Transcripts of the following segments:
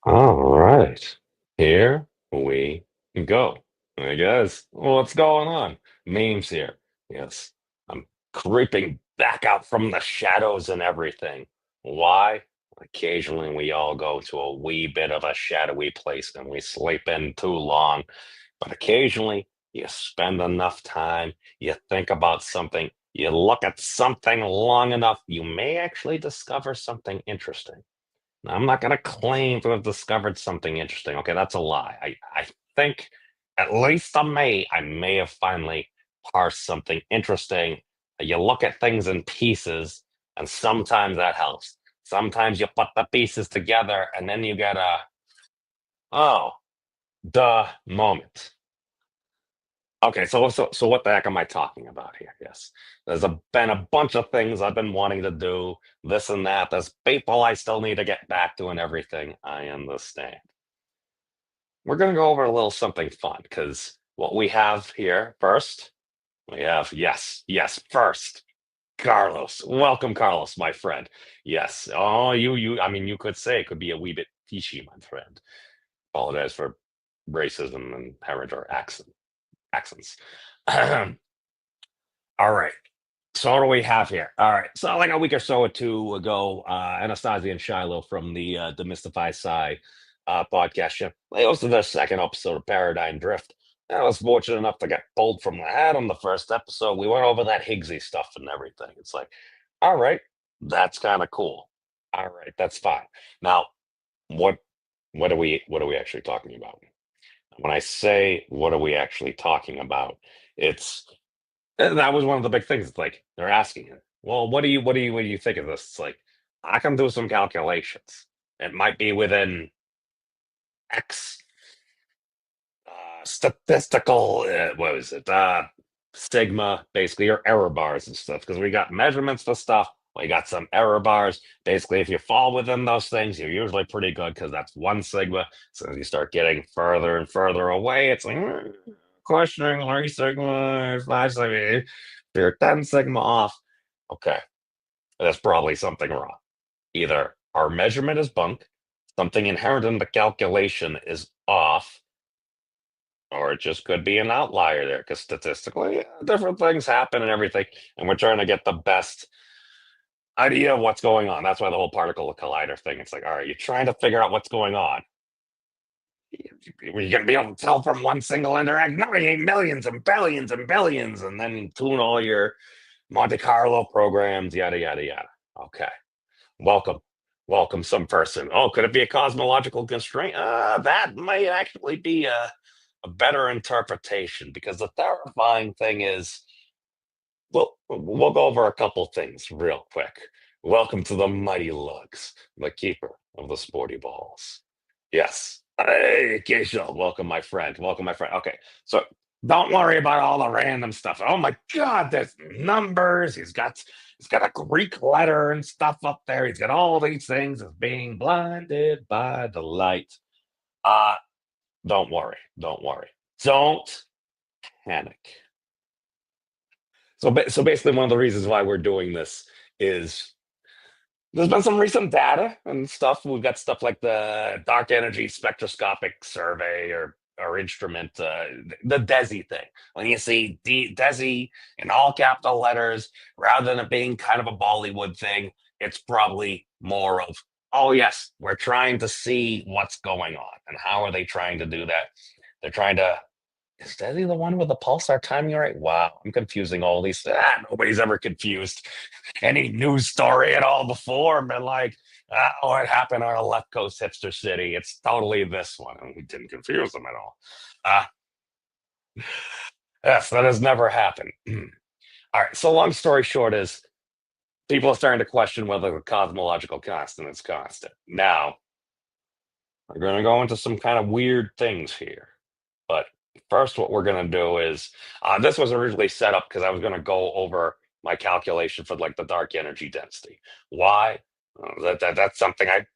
All right, here we go. I guess. What's going on? Memes here. Yes, I'm creeping back out from the shadows and everything. Why? Occasionally we all go to a wee bit of a shadowy place and we sleep in too long. But occasionally you spend enough time, you think about something, you look at something long enough, you may actually discover something interesting. I'm not going to claim to have discovered something interesting. Okay, that's a lie. I think, at least I may have finally parsed something interesting. You look at things in pieces, and sometimes that helps. Sometimes you put the pieces together, and then you get a, oh, duh moment. Okay, so what the heck am I talking about here? Yes, been a bunch of things I've been wanting to do, this and that. There's people I still need to get back to and everything. I understand. We're going to go over a little something fun because what we have here first, we have, yes, first, Carlos. Welcome, Carlos, my friend. Yes. Oh, I mean, you could say it could be a wee bit fishy, my friend. Apologize for racism and heritage or accents. All right. So what do we have here? All right. So like a week or so or two ago, Anastasia and Shiloh from the Demystify Sci podcast show, they hosted their second episode of Paradigm Drift. I was fortunate enough to get pulled from the hat on the first episode. We went over that Higgsy stuff and everything. It's like, all right, that's kind of cool. All right, that's fine. Now, what what are we actually talking about? When I say what are we actually talking about, it's and that was one of the big things. It's like they're asking it. Well, what do you think of this? It's like I can do some calculations. It might be within X statistical. What is it? Sigma, basically, or error bars and stuff. Because we got measurements for stuff. We got some error bars. Basically, if you fall within those things, you're usually pretty good because that's one sigma. So as you start getting further and further away, it's like questioning 3 sigma, 5 sigma. If you're 10 sigma off, okay, that's probably something wrong. Either our measurement is bunk, something inherent in the calculation is off, or it just could be an outlier there because statistically, different things happen and everything. And we're trying to get the best idea of what's going on. That's why the whole particle collider thing, it's like, all right, you're trying to figure out what's going on. You're going to be able to tell from one single interaction. No, you need millions and billions and billions, and then tune all your Monte Carlo programs, yada, yada, yada. Okay. Welcome. Welcome, some person. Oh, could it be a cosmological constraint? That might actually be a better interpretation because the terrifying thing is, well, we'll go over a couple things real quick. Welcome to the Mighty Lugs, the keeper of the sporty balls. Yes. Hey, Keisha, welcome, my friend. Welcome, my friend. Okay, so don't worry about all the random stuff. Oh my God, there's numbers. He's got a Greek letter and stuff up there. He's got all these things as being blinded by the light. Uh, don't worry. Don't worry. Don't panic. So basically, one of the reasons why we're doing this is there's been some recent data and stuff. We've got stuff like the Dark Energy Spectroscopic Survey or instrument, the DESI thing. When you see DESI in all capital letters, rather than it being kind of a Bollywood thing, it's probably more of, oh yes, we're trying to see what's going on. And how are they trying to do that? They're trying to is Desi the one with the pulsar timing right? Wow, I'm confusing all these. Nobody's ever confused any news story at all before and been like, what happened on a left coast hipster city? It's totally this one. And we didn't confuse them at all. Uh, yes, that has never happened. All right, so long story short is people are starting to question whether the cosmological constant is constant. Now, we're going to go into some kind of weird things here. But first, what we're going to do is this was originally set up because I was going to go over my calculation for like the dark energy density. Why? That's something I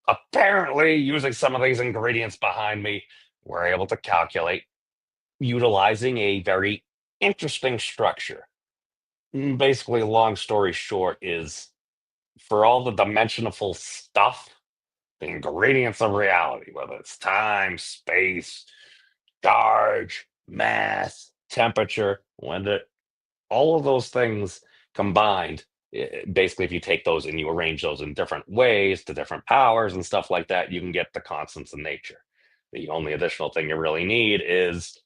apparently using some of these ingredients behind me we're able to calculate utilizing a very interesting structure. Basically, long story short is for all the dimensional stuff. the ingredients of reality, whether it's time, space, charge, mass, temperature, all of those things combined. Basically, if you take those and you arrange those in different ways to different powers and stuff like that, you can get the constants of nature. The only additional thing you really need is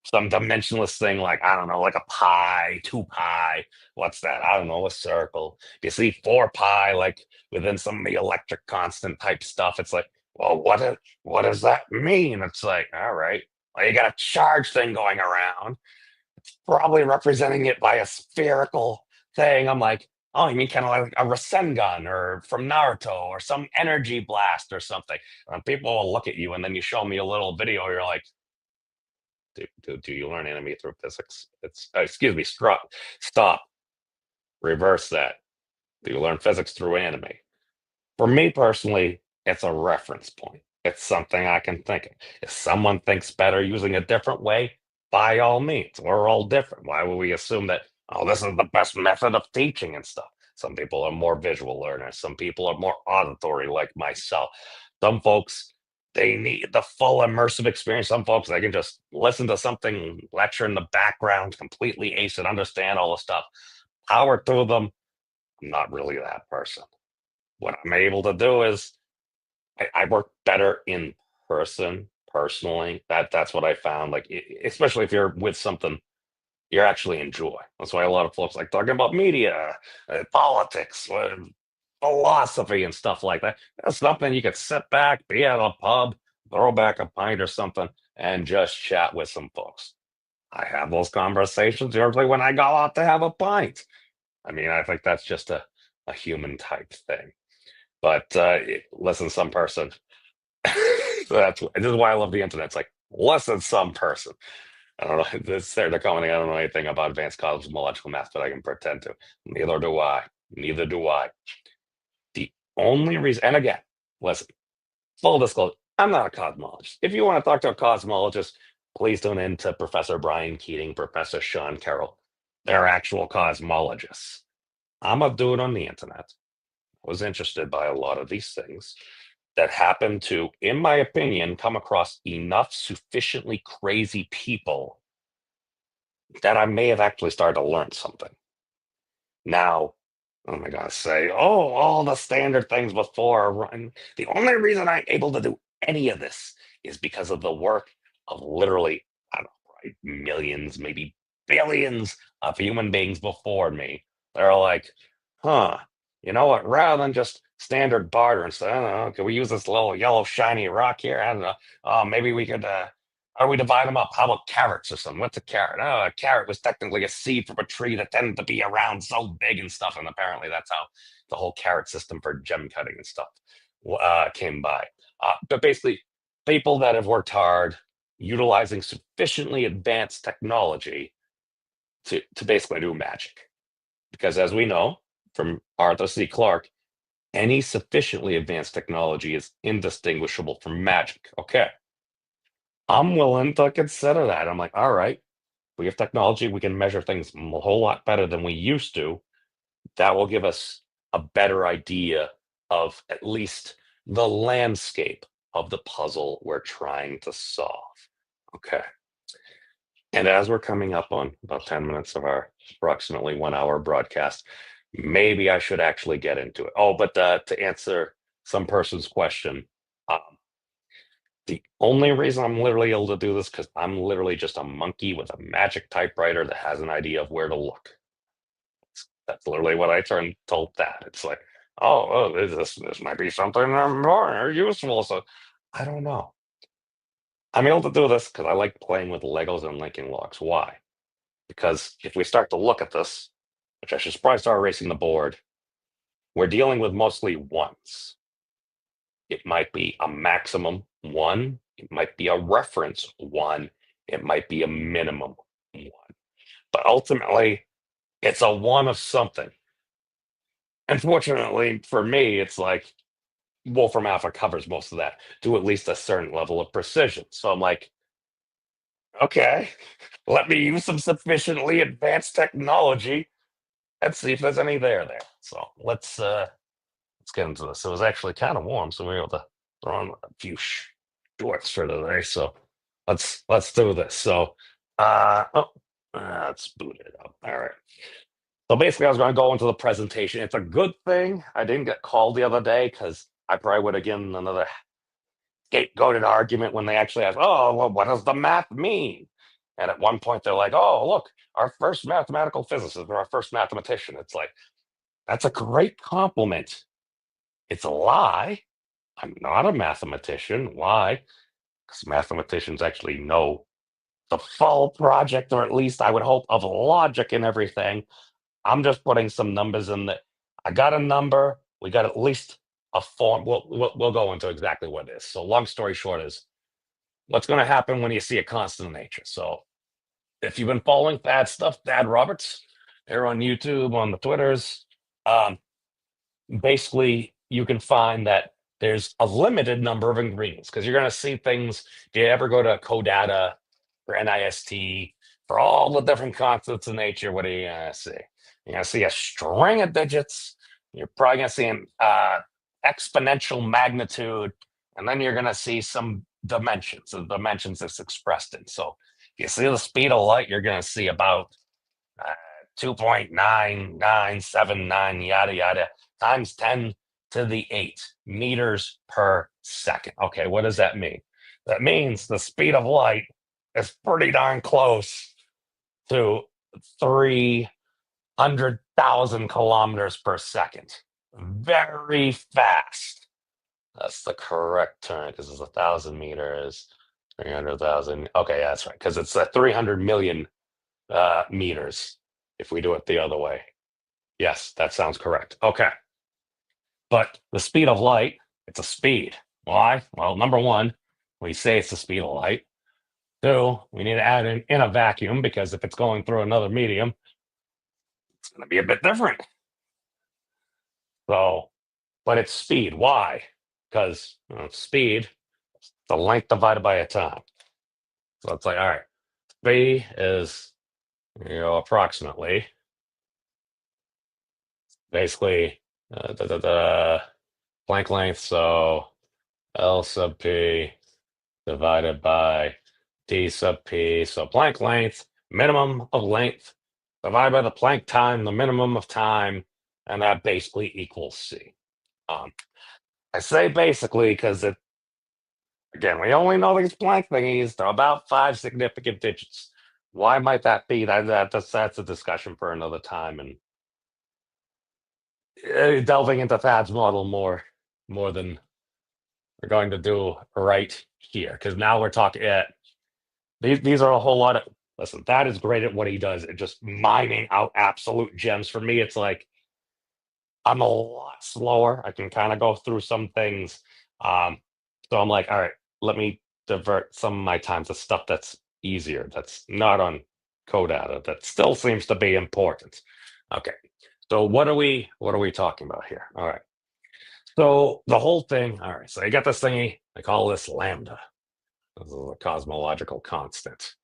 some dimensionless thing like, I don't know, like a pi, 2 pi. What's that? I don't know, a circle. If you see 4 pi, like within some of the electric constant type stuff, it's like, well, what does that mean? It's like, all right, well, you got a charge thing going around, probably representing it by a spherical thing. I'm like, oh, you mean kind of like a Rasengan or from Naruto or some energy blast or something. And people will look at you and then you show me a little video, you're like, do you learn anime through physics? It's excuse me, stop, reverse that. Do you learn physics through anime? For me personally, it's a reference point. It's something I can think of. If someone thinks better using a different way, by all means, we're all different. Why would we assume that, oh, this is the best method of teaching and stuff? Some people are more visual learners. Some people are more auditory, like myself. Some folks, they need the full immersive experience. Some folks, they can just listen to something, lecture in the background, completely ace it, understand all the stuff, power through them. I'm not really that person. What I'm able to do is I work better in person personally. That's what I found. Like especially if you're with something you actually enjoy. That's why a lot of folks like talking about media, politics, philosophy, and stuff like that. That's something you could sit back, be at a pub, throw back a pint or something, and just chat with some folks. I have those conversations usually when I go out to have a pint. I mean, I think that's just a human type thing. But listen, some person. This is why I love the internet. It's like listen, some person. I don't know. They're commenting. I don't know anything about advanced cosmological math, but I can pretend to. Neither do I. Neither do I. The only reason, and again, listen, full disclosure, I'm not a cosmologist. If you want to talk to a cosmologist, please tune in to Professor Brian Keating, Professor Sean Carroll. They're actual cosmologists. I'm a dude on the internet. Was interested by a lot of these things that happen to, in my opinion, come across enough sufficiently crazy people that I may have actually started to learn something. Now, oh my God, say, oh, all the standard things before. And the only reason I'm able to do any of this is because of the work of literally, I don't know, right, millions, maybe billions of human beings before me. They're like, huh, you know what? Rather than just standard barter and stuff, I don't know, can we use this little yellow shiny rock here? I don't know. Maybe we could how do we divide them up? How about carrots or something? What's a carrot? Oh, a carrot was technically a seed from a tree that tended to be around so big and stuff. And apparently that's how the whole carrot system for gem cutting and stuff came by. But basically, people that have worked hard utilizing sufficiently advanced technology to basically do magic. Because as we know from Arthur C. Clarke, any sufficiently advanced technology is indistinguishable from magic. Okay. I'm willing to consider that. I'm like, all right, we have technology, we can measure things a whole lot better than we used to. That will give us a better idea of at least the landscape of the puzzle we're trying to solve. Okay. And as we're coming up on about 10 minutes of our approximately 1 hour broadcast, maybe I should actually get into it. Oh, but to answer some person's question, um, the only reason I'm literally able to do this because I'm literally just a monkey with a magic typewriter that has an idea of where to look. That's literally what I turned told that. It's like, this might be something more useful. So I don't know. I'm able to do this because I like playing with Legos and linking logs. Why? Because if we start to look at this, which I should probably start erasing the board, we're dealing with mostly ones. It might be a maximum one, it might be a reference one, it might be a minimum one. But ultimately, it's a one of something. Unfortunately for me, it's like Wolfram Alpha covers most of that to at least a certain level of precision. So I'm like, okay, let me use some sufficiently advanced technology and see if there's any there. So let's get into this. It was actually kind of warm, so we were able to throw on a few shorts for today. So let's do this. So let's boot it up. All right. So basically, I was going to go into the presentation. It's a good thing I didn't get called the other day because I probably would have given another scapegoated argument when they actually asked, "Oh, well, what does the math mean?" And at one point, they're like, "Oh, look, our first mathematical physicist or our first mathematician." It's like that's a great compliment. It's a lie. I'm not a mathematician. Why? Because mathematicians actually know the full project, or at least I would hope, of logic and everything. I'm just putting some numbers in there. I got a number. We got at least a form. We'll go into exactly what it is. So, long story short, is what's going to happen when you see a constant in nature. So, if you've been following Thad stuff, Thad Roberts, here on YouTube, on the Twitters, um, basically you can find that there's a limited number of ingredients because you're going to see things. If you ever go to Codata or NIST for all the different constants in nature, what are you going to see? You're going to see a string of digits. You're probably going to see an exponential magnitude, and then you're going to see some dimensions, the dimensions it's expressed in. So if you see the speed of light, you're going to see about uh, 2.9979 yada yada times 10 to the 8 meters per second. Okay, what does that mean? That means the speed of light is pretty darn close to 300,000 kilometers per second. Very fast. That's the correct term because it's 1,000 meters, 300,000. Okay, that's right, because it's 300 million meters if we do it the other way. Yes, that sounds correct. Okay. But the speed of light, it's a speed. Why? Well, number one, we say it's the speed of light. Two, we need to add in a vacuum because if it's going through another medium, it's going to be a bit different. So, but it's speed. Why? Because speed, the length divided by a time. So it's like, all right, speed is, approximately basically Planck length. So L sub p divided by d sub p. So Planck length, minimum of length, divided by the Planck time, the minimum of time, and that basically equals c. I say basically because again, we only know these Planck thingies. They're about 5 significant digits. Why might that be? That's a discussion for another time, and delving into Thad's model more than we're going to do right here, because now we're talking these are a whole lot of listen, that is great at what he does and just mining out absolute gems. For me, it's like I'm a lot slower. I can kind of go through some things. So I'm like, all right, let me divert some of my time to stuff that's easier, that's not on Codata, that still seems to be important. Okay. So what are we talking about here? All right. So the whole thing, all right, so you got this thingy, I call this lambda. This is a cosmological constant.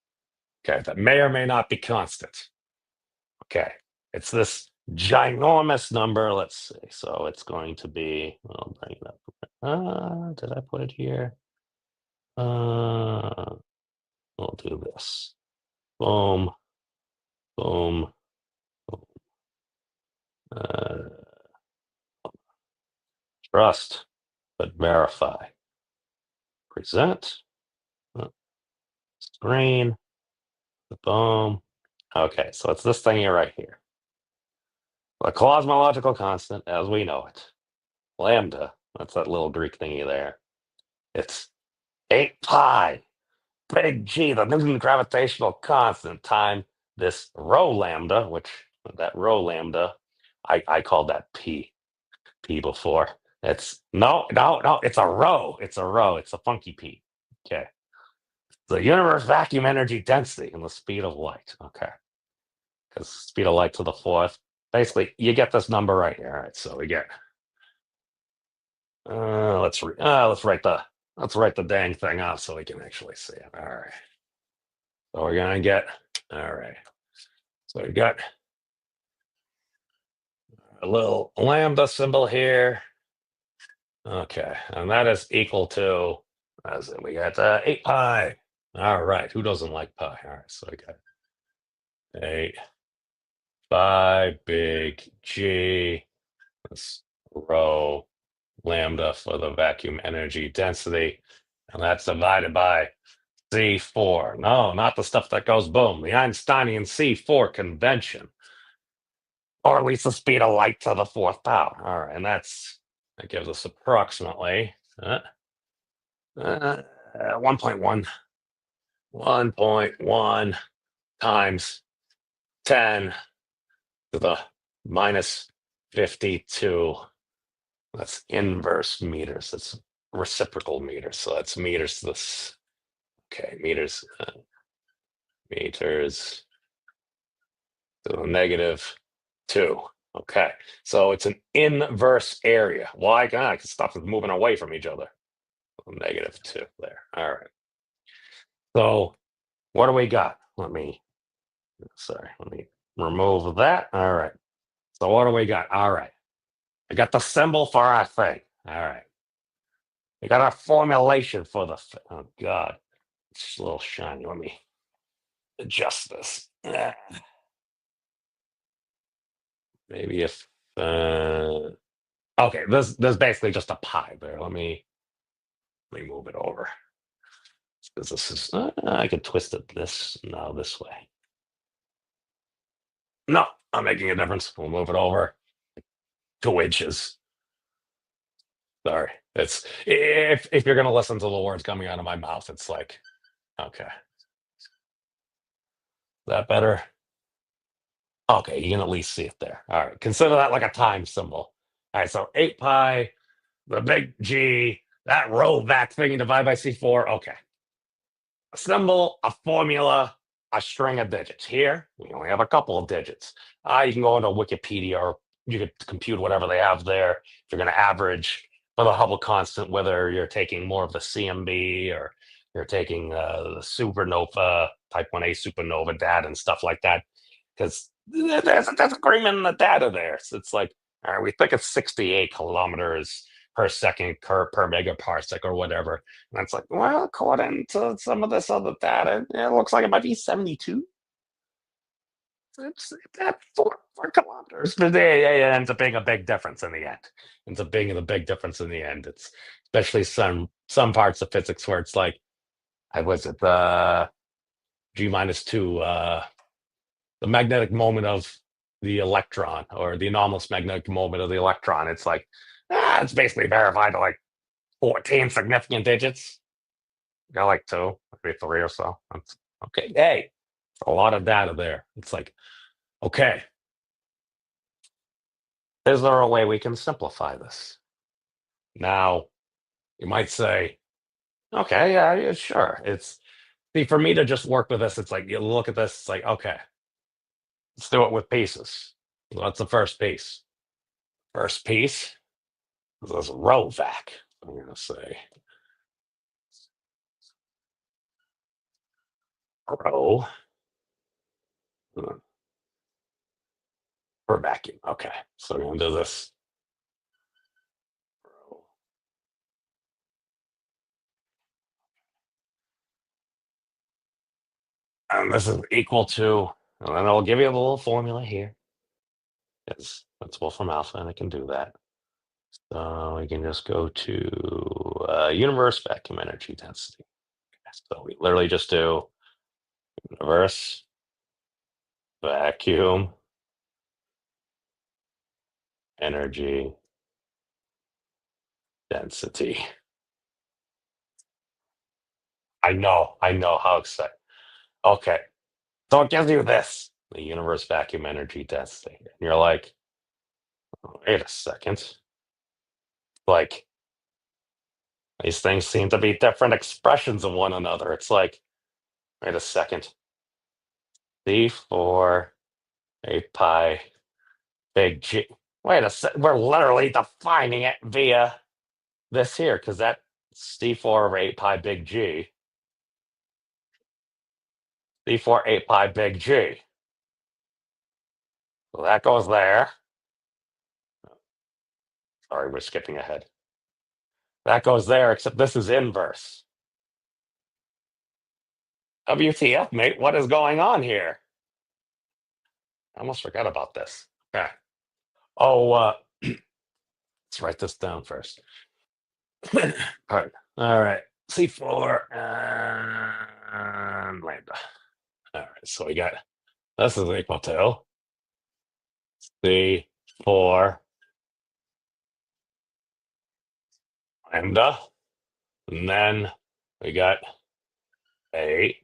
Okay, that may or may not be constant. Okay, it's this ginormous number. Let's see. So it's going to be, I'll bring it up. Did I put it here? We'll do this. Boom, boom, boom. Trust, but verify. Present. Screen. Boom. Okay, so it's this thing here right here. The cosmological constant, as we know it. Lambda, that's that little Greek thingy there. It's 8 pi, big G, the Newton gravitational constant, time this rho lambda, which that rho lambda, I called that P before. It's no, it's a rho. It's a rho. It's a funky P. Okay. The universe vacuum energy density and the speed of light. Okay. Because speed of light to the fourth. Basically, you get this number right here. All right. So we get let's write the dang thing out so we can actually see it. All right. So we're gonna get all right. So we got a little lambda symbol here. Okay, and that is equal to, as in we got 8 pi. All right, who doesn't like pi? All right, so I got 8 pi big G, let's rho lambda for the vacuum energy density, and that's divided by C4. No, not the stuff that goes boom, the Einsteinian C4 convention, or at least the speed of light to the fourth power. All right, and that gives us approximately 1.1. 1.1 times 10 to the minus 52. That's inverse meters. That's reciprocal meters. So that's meters to this. Okay, meters to the -2. Okay, so it's an inverse area. Why? Because stuff is moving away from each other. -2 there. All right. So what do we got? Let me remove that. All right. So what do we got? All right. I got the symbol for our thing. All right. We got our formulation for the. Oh God, it's a little shiny. Let me adjust this. Maybe if. Okay, there's basically just a pi there. Let me move it over because this is. I could twist it this way. No, I'm making a difference. We'll move it over 2 inches. Sorry, it's if you're gonna listen to the words coming out of my mouth, it's like okay, is that better? Okay, you can at least see it there. All right, consider that like a time symbol. All right, so 8 pi, the big G, that rho vac thing divided by C4. Okay, a symbol, a formula, a string of digits. Here, we only have a couple of digits. You can go into Wikipedia or you could compute whatever they have there. If you're going to average for the Hubble constant, whether you're taking more of the CMB or you're taking the supernova, type 1A supernova data and stuff like that, because there's agreement in the data there. So it's like, all right, we think it's 68 kilometers per second per megaparsec or whatever. And it's like, well, according to some of this other data, it looks like it might be 72. It's that 4 kilometers. But it ends up being a big difference in the end. Ends up being a big difference in the end. It's especially some parts of physics where it's like, I was at the G-2, the magnetic moment of the electron or the anomalous magnetic moment of the electron. It's like, it's basically verified to like 14 significant digits. Got like 2, maybe 3 or so. That's okay. Hey, a lot of data there. It's like, okay, is there a way we can simplify this? Now, you might say, okay, yeah, sure. It's see, for me to just work with this, it's like you look at this, it's like, okay, let's do it with pieces. So that's the first piece. First piece is this row vac. I'm gonna say row for vacuum. Okay, so we're gonna do this. And this is equal to, and then I'll give you a little formula here. It's principal from alpha, and I can do that. So we can just go to universe vacuum energy density. So we literally just do universe vacuum energy density. I know how exciting. Okay, so it gives you this, the universe vacuum energy density. And you're like, wait a second. Like, these things seem to be different expressions of one another. It's like, wait a second. C4, 8 pi, big G. Wait a sec. We're literally defining it via this here because that C4 over 8 pi big G, C4 8 pi big G. So that goes there. Sorry, we're skipping ahead. That goes there, except this is inverse. WTF, mate? What is going on here? I almost forgot about this. Okay. Oh, let's write this down first. All right. All right. C4 and lambda. All right. So we got this is equal to C4 lambda. And then we got 8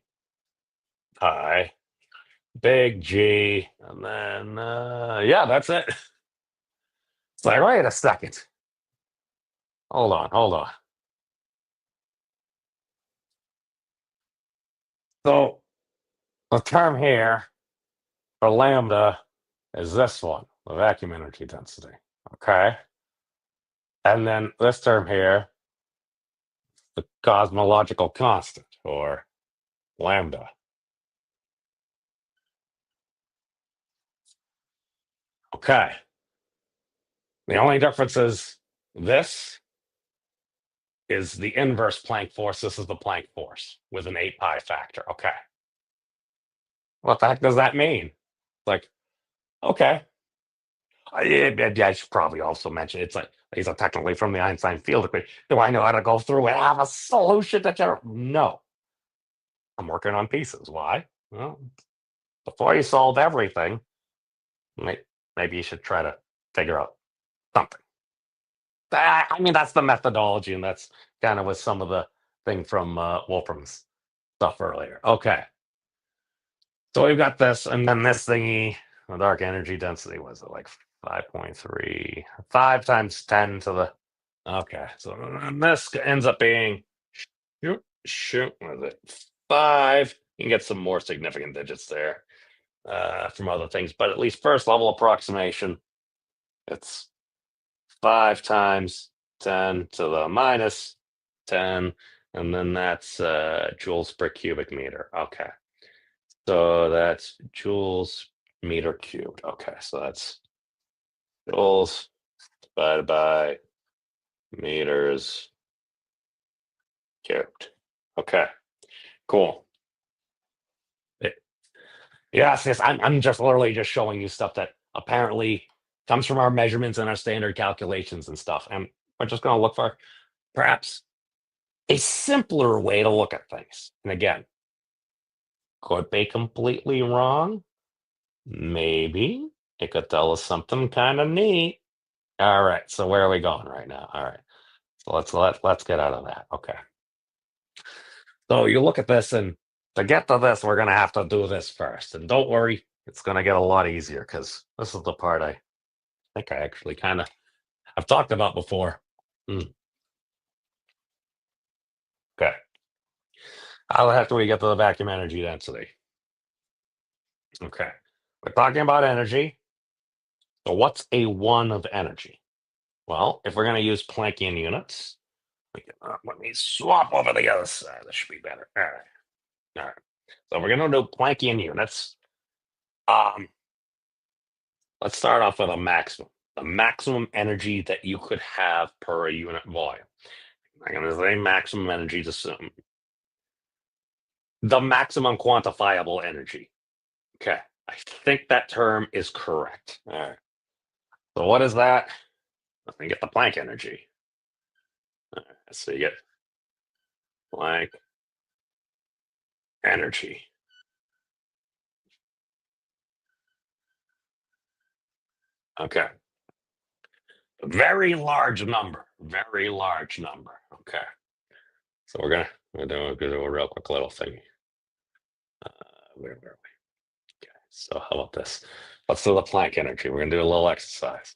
pi big G. And then, yeah, that's it. It's like, wait a second. Hold on. Hold on. So the term here for lambda is this one, the vacuum energy density. Okay. And then this term here, the cosmological constant, or lambda. Okay. The only difference is this is the inverse Planck force. This is the Planck force with an 8 pi factor. Okay. What the heck does that mean? Like, okay. I should probably also mention it's like these are technically from the Einstein field equation. Do I know how to go through and have a solution to general? No. I'm working on pieces. Why? Well, before you solve everything, maybe you should try to figure out something. I mean, that's the methodology, and that's kind of with some of the thing from Wolfram's stuff earlier. Okay. So we've got this, and then this thingy, the dark energy density was it like 5.3, 5 times 10 to the. Okay, so this ends up being what is it? 5. You can get some more significant digits there from other things, but at least first level approximation, it's 5 times 10 to the minus 10, and then that's joules per cubic meter. Okay. So that's joules meter cubed. Okay, so that's joules divided by meters cubed. Okay, cool. Yes, yes. I'm just literally just showing you stuff that apparently comes from our measurements and our standard calculations and stuff. And we're just going to look for perhaps a simpler way to look at things. And again, could be completely wrong. Maybe it could tell us something kind of neat. All right. So where are we going right now? All right. So let's get out of that. Okay. So you look at this, and to get to this, we're going to have to do this first. And don't worry, it's going to get a lot easier because this is the part I think I actually kind of I've talked about before. Okay. How the heck do we get to the vacuum energy density? Okay. We're talking about energy. So what's a one of energy? Well, if we're going to use Planckian units, let me swap over the other side. This should be better. All right. All right. So we're going to do Planckian units. Let's start off with a maximum. The maximum energy that you could have per a unit volume. I'm going to say maximum energy to assume the maximum quantifiable energy. Okay. I think that term is correct. All right. So what is that? Let me get the Planck energy. All right, so you get Planck energy. Okay. Very large number. Very large number. Okay. So we're gonna do a real quick little thing. Where are we? Okay. So how about this? Let's do the Planck energy. We're gonna do a little exercise.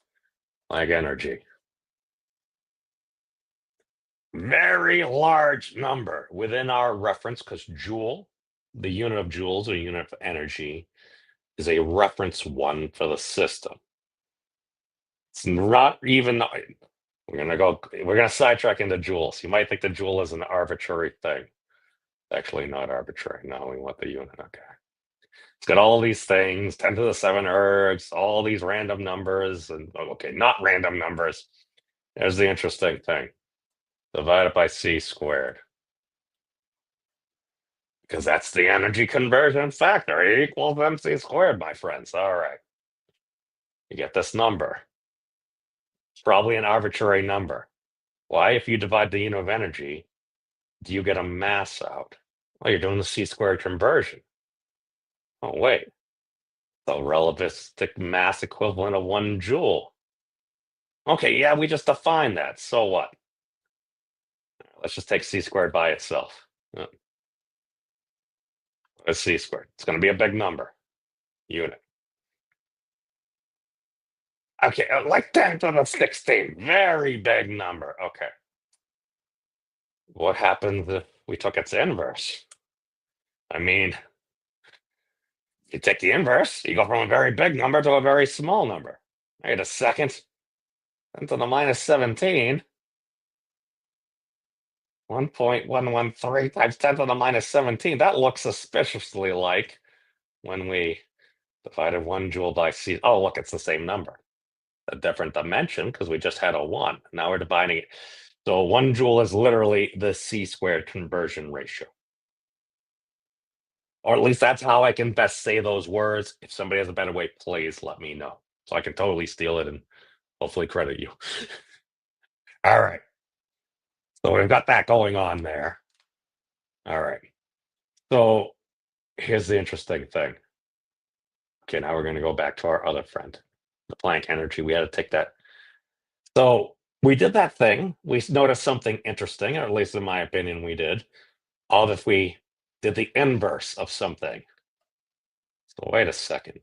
Planck energy. Very large number within our reference, because joule, the unit of joules or unit of energy, is a reference one for the system. It's not even. We're gonna sidetrack into joules. You might think the joule is an arbitrary thing. Actually, not arbitrary, knowing what the unit. Okay. It's got all these things, 10 to the 7 ergs, all these random numbers, and okay, not random numbers. There's the interesting thing. divided by c squared. Because that's the energy conversion factor. E equals mc squared, my friends. All right. You get this number. It's probably an arbitrary number. Why, if you divide the unit of energy, do you get a mass out? Well, you're doing the c squared conversion. Oh, wait. The relativistic mass equivalent of 1 joule. Okay, yeah, we just defined that. So what? Let's just take c squared by itself. It's c squared. It's going to be a big number. Unit. Okay, like 10 to the 16. Very big number. Okay. What happens if we took its inverse? I mean, you take the inverse, you go from a very big number to a very small number. Wait a second. 10 to the minus 17. 1.113 times 10 to the minus 17. That looks suspiciously like when we divided 1 joule by c. Oh, look, it's the same number. A different dimension because we just had a 1. Now we're dividing it. So 1 joule is literally the c squared conversion ratio. Or at least that's how I can best say those words. If somebody has a better way, please let me know. So I can totally steal it and hopefully credit you. All right. So we've got that going on there. All right. So here's the interesting thing. Okay, now we're going to go back to our other friend, the Planck energy. We had to take that. So we did that thing. We noticed something interesting, or at least in my opinion, we did. All if we did the inverse of something. So wait a second.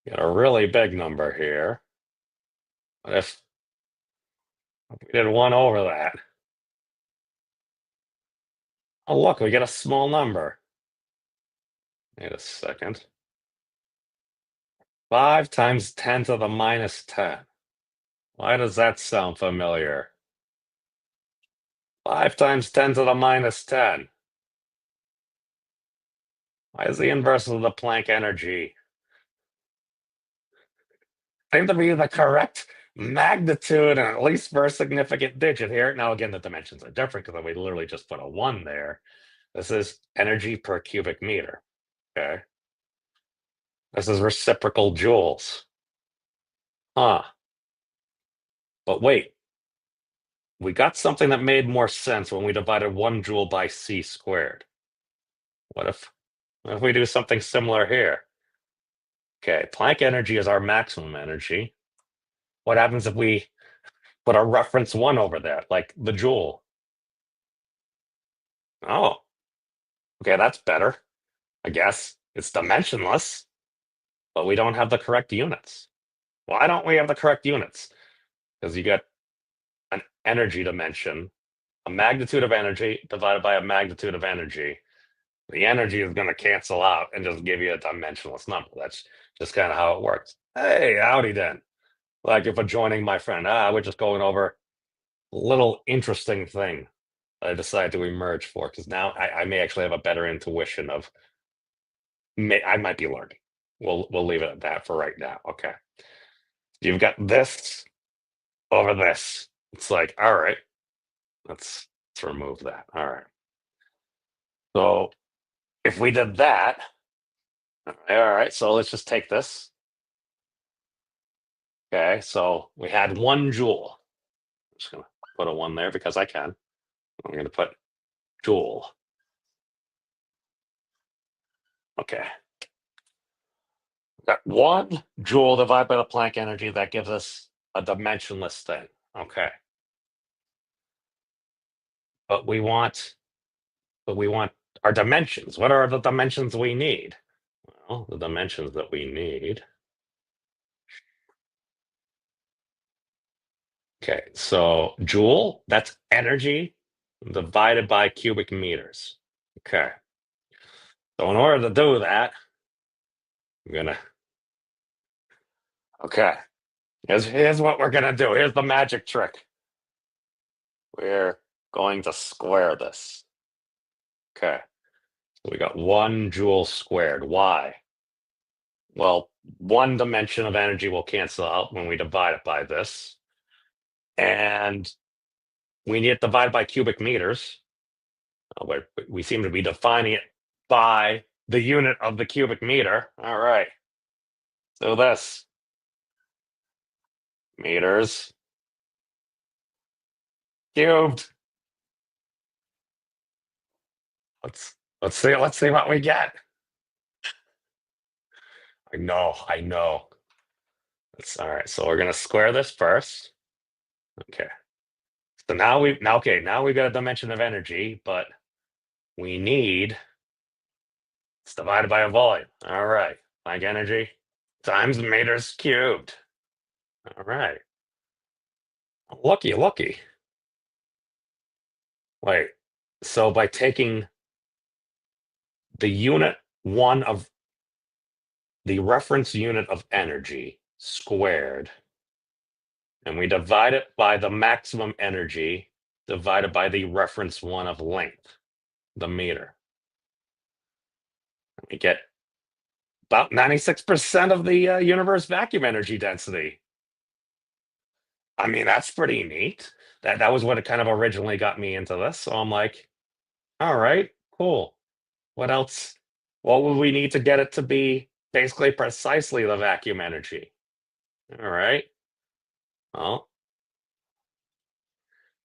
We got a really big number here. What if we did 1 over that? Oh, look, we get a small number. Wait a second. 5 times 10 to the minus 10. Why does that sound familiar? 5 times 10 to the minus 10. Why is the inverse of the Planck energy? Seem to be the correct magnitude, and at least for a significant digit here. Now, again, the dimensions are different because we literally just put a 1 there. This is energy per cubic meter. Okay. This is reciprocal joules. Huh. But wait, we got something that made more sense when we divided 1 joule by c squared. What if we do something similar here? Okay, Planck energy is our maximum energy. What happens if we put a reference 1 over that, like the joule? Oh, okay, that's better, I guess. It's dimensionless, but we don't have the correct units. Why don't we have the correct units? Because you get an energy dimension, a magnitude of energy divided by a magnitude of energy. The energy is going to cancel out and just give you a dimensionless number. That's just kind of how it works. Hey, howdy then. Like if I'm joining my friend, we're just going over a little interesting thing that I decided to emerge for because now I may actually have a better intuition of I might be learning. We'll leave it at that for right now. Okay. You've got this over this. It's like, all right, let's remove that. All right. So if we did that, all right, so let's just take this. Okay, so we had 1 joule. I'm just gonna put a 1 there because I can. I'm gonna put joule. Okay. Got 1 joule divided by the Planck energy. That gives us a dimensionless thing. Okay. But we want our dimensions. What are the dimensions we need? Well, the dimensions that we need. Okay, so joule, that's energy divided by cubic meters. Okay. So in order to do that, I'm gonna, okay, here's what we're gonna do. Here's the magic trick. We're going to square this. Okay, so we got 1 joule squared. Why? Well, one dimension of energy will cancel out when we divide it by this. And we need it divided by cubic meters. We seem to be defining it by the unit of the cubic meter. All right. So this meters cubed. Let's see what we get. I know. That's all right. So we're gonna square this first. Okay. So now we've got a dimension of energy, but we need it's divided by a volume. All right. Planck energy times meters cubed. All right. Lucky. Wait. So by taking the unit one of the reference unit of energy squared, and we divide it by the maximum energy divided by the reference one of length, the meter. We get about 96% of the universe vacuum energy density. I mean, that's pretty neat. That was what it kind of originally got me into this. So I'm like, all right, cool. What else? What would we need to get it to be basically precisely the vacuum energy? All right. Well,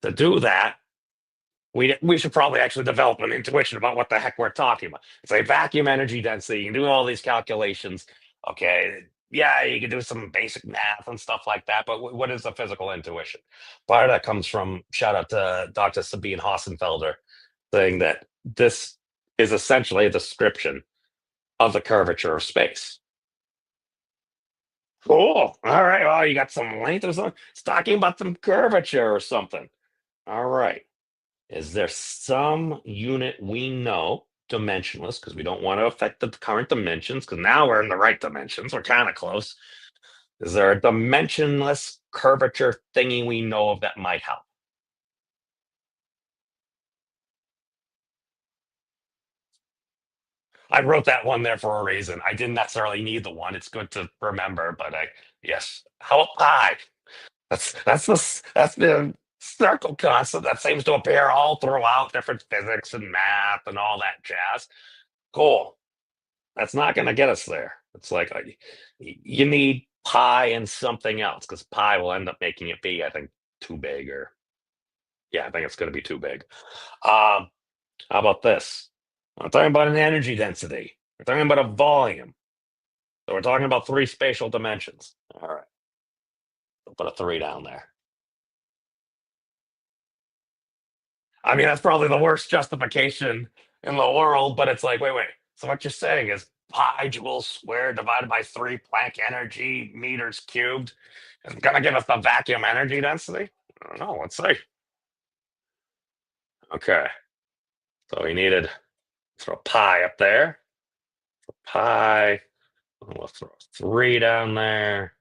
to do that, we should probably actually develop an intuition about what the heck we're talking about. It's a vacuum energy density. You can do all these calculations. Okay, yeah, you can do some basic math and stuff like that. But what is a physical intuition? Part of that comes from shout out to Dr. Sabine Hossenfelder, saying that this is essentially a description of the curvature of space. Cool. All right. Well, you got some length or something. It's talking about some curvature or something. All right. Is there some unit we know, dimensionless, because we don't want to affect the current dimensions, because now we're in the right dimensions. We're kind of close. Is there a dimensionless curvature thingy we know of that might help? I wrote that one there for a reason. I didn't necessarily need the one. It's good to remember, but yes. How about pi? That's the circle constant that seems to appear all throughout different physics and math and all that jazz. Cool. That's not going to get us there. It's like you need pi and something else because pi will end up making it be, I think, too big or yeah, I think it's going to be too big. How about this? I'm talking about an energy density. We're talking about a volume. So we're talking about three spatial dimensions. All right, we'll put a three down there. I mean, that's probably the worst justification in the world, but it's like, wait. So what you're saying is pi joules squared divided by three Planck energy meters cubed is going to give us the vacuum energy density? I don't know. Let's see. Okay. So we needed throw pi up there. Pi. We'll throw three down there.